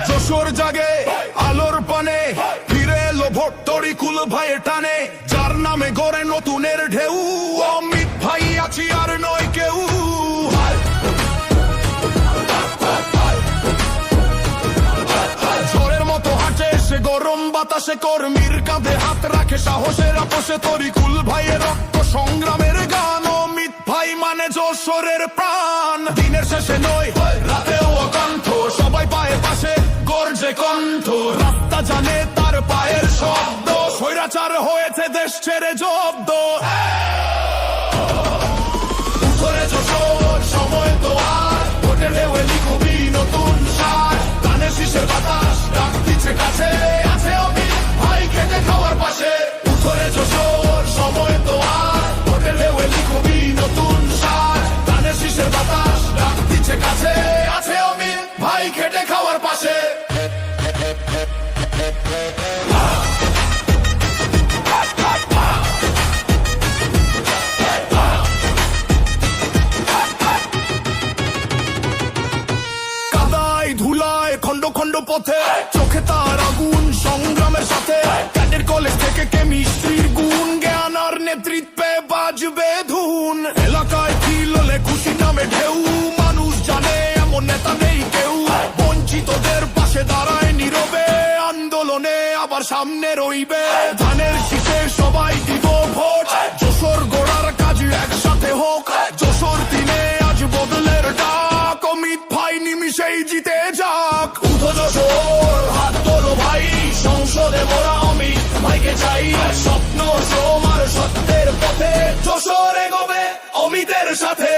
যশোর জাগে আলোর পানে ফিরে এলো ভট্টরি কুল ভাইয়ের টানে, যার নামে গড়ে নতুনের ঢেউ। অমিত ভাই আছি আর নয় কেউ। ঝড়ের মতো হাঁটে সে গরম বাতাসে, কর্মীর কাঁধে হাত রাখে সাহসের আপোষে। তরি কুল ভাইয়ের রক্ত সংগ্রামের গান, অমিত ভাই মানে যশোরের প্রাণ। দিনের শেষে নয় রাতেও অকণ্ঠ, সবাই পায়ে পাশে গর্জে কণ্ঠ। রাস্তা জানে তার পায়ের শব্দ, স্বৈরাচার হয়েছে দেশ ছেড়ে জব্দ। উঠরে যশোর সময় তো আর, ভোটে ঢেউয়ে লিখবি নতুন সার। কানে শীষের বাতাস ডাক দিচ্ছে কাছে, আছে অমিত ভাই খেটে খাওয়ার পাশে। উঠরে যশোর সময় তো আর, ভোটে ঢেউয়ে লিখবি নতুন সার। কানে শীষের বাতাস ডাক দিচ্ছে কাছে, আছে অমিত ভাই খেটে খাওয়ার পাশে। কাদায় ধুলায় খন্ড খন্ড পথে, চোখে তার আগুন সংগ্রামের সাথে। ক্যাডেট কলেজ থেকে কেমিস্ট্রির গুণ, জ্ঞান আর নেতৃত্বে বাজবে ধুন। এলাকায় খিললে খুশি নামে ঢেউ, মানুষ জানে এমন নেতা নেই কেউ। বঞ্চিতদের পাশে দাঁড়ায় নীরবে, আন্দোলনে আবার সামনে রইবে। ধানের শীষে সবাই দিব ভোট, যশোর গোড়ার কাজ একসাথে হোক। যশোর দিনে আজ বদলের ডাক, অমিত ভাই নিমিশেই জিতে যাক। উঠো যশোর হাত তোলো ভাই, সংসদে মোরা অমিত ভাইকে চাই। স্বপ্ন সোম আর সত্যের পথে, যশোর এগোবে অমিতের সাথে।